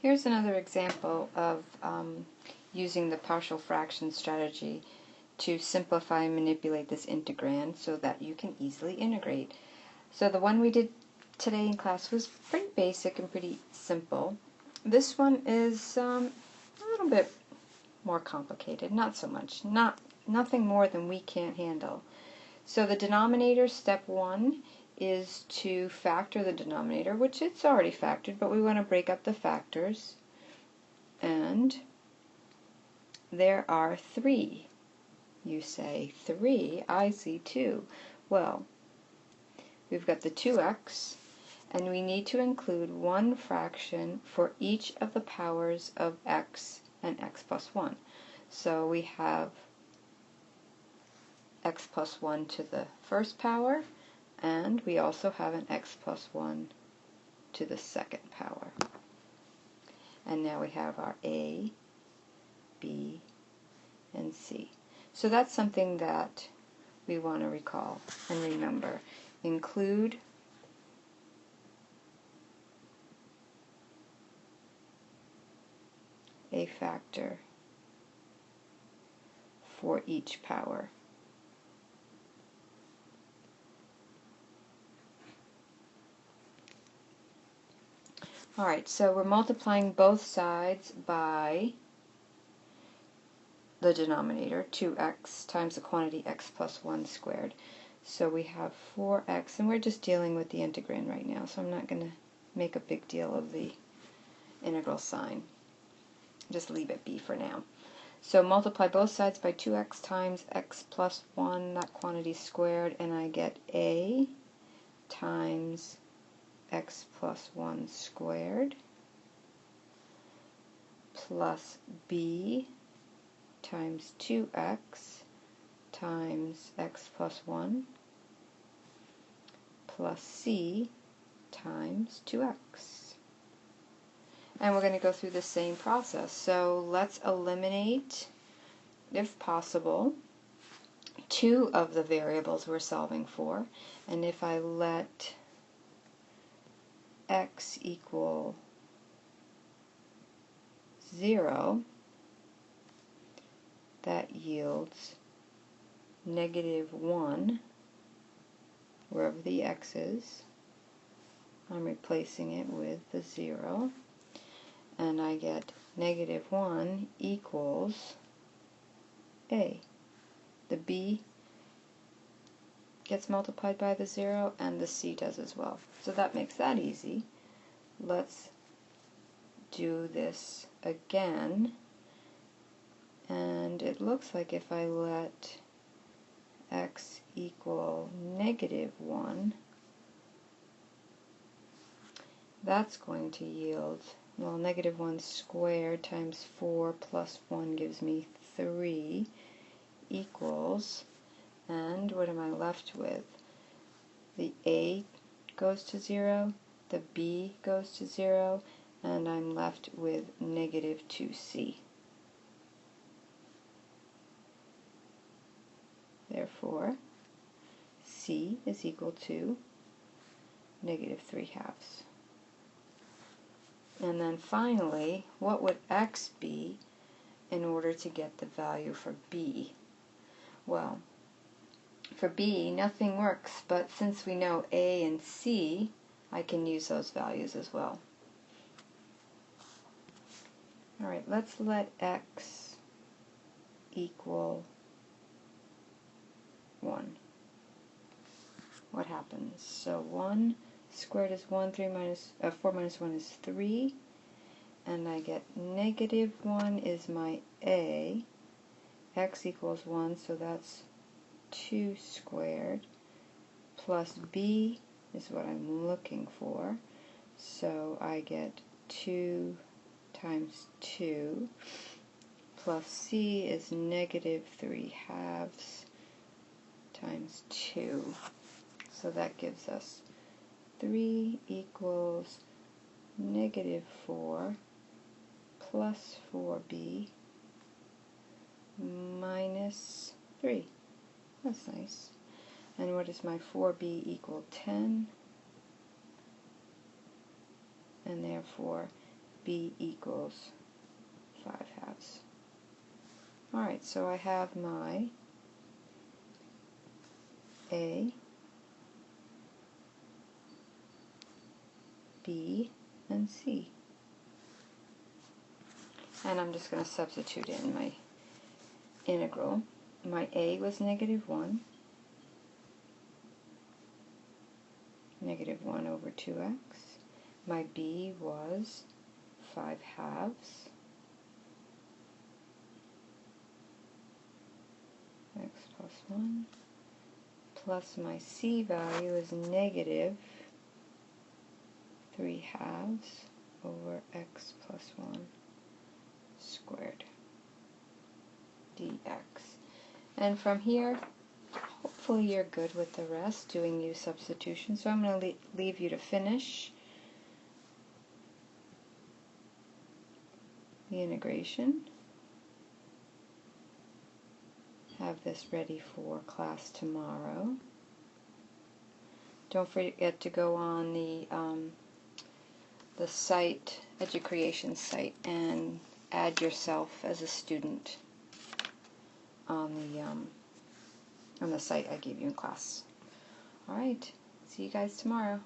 Here's another example of using the partial fraction strategy to simplify and manipulate this integrand so that you can easily integrate. So the one we did today in class was pretty basic and pretty simple. This one is a little bit more complicated, not so much, nothing more than we can't handle. So the denominator, step one, is to factor the denominator, which it's already factored, but we want to break up the factors. And there are 3. You say, 3? I see 2. Well, we've got the 2x, and we need to include one fraction for each of the powers of x and x plus 1. So we have x plus 1 to the first power, and we also have an x plus 1 to the second power. And now we have our a, b, and c. So that's something that we want to recall and remember. Include a factor for each power. Alright, so we're multiplying both sides by the denominator, 2x times the quantity x plus 1 squared. So we have 4x, and we're just dealing with the integrand right now, so I'm not going to make a big deal of the integral sign. Just leave it be for now. So multiply both sides by 2x times x plus 1, that quantity squared, and I get a times x plus 1 squared plus b times 2x times x plus 1 plus c times 2x. And we're going to go through the same process. So let's eliminate, if possible, 2 of the variables we're solving for. And if I let x equal 0, that yields -1 wherever the x is. I'm replacing it with the 0, and I get -1 equals a. The b gets multiplied by the 0, and the c does as well. So that makes that easy. Let's do this again. And it looks like if I let x equal -1, that's going to yield, well, -1 squared times 4 plus 1 gives me 3 equals, and what am I left with? The a goes to 0, the b goes to 0, and I'm left with -2c. Therefore, c is equal to -3/2. And then finally, what would x be in order to get the value for b? Well, for b, nothing works, but since we know a and c, I can use those values as well. Alright, let's let x equal 1. What happens? So 1 squared is 1, 4 minus 1 is 3, and I get -1 is my a, x equals 1, so that's 2 squared, plus b is what I'm looking for, so I get 2 times 2, plus c is -3/2 times 2. So that gives us 3 equals -4 plus 4b minus 3. That's nice. And what is my 4b equal? 10. And therefore b equals 5/2. Alright, so I have my a, b, and c. And I'm just going to substitute in my integral. My a was -1, -1 over 2x. My b was 5/2, x plus 1, plus my c value is -3/2 over x plus 1 squared dx. And from here, hopefully you're good with the rest, doing u substitution. So I'm going to leave you to finish the integration. Have this ready for class tomorrow. Don't forget to go on the site, Educreation site, and add yourself as a student on the site I gave you in class. Alright, see you guys tomorrow.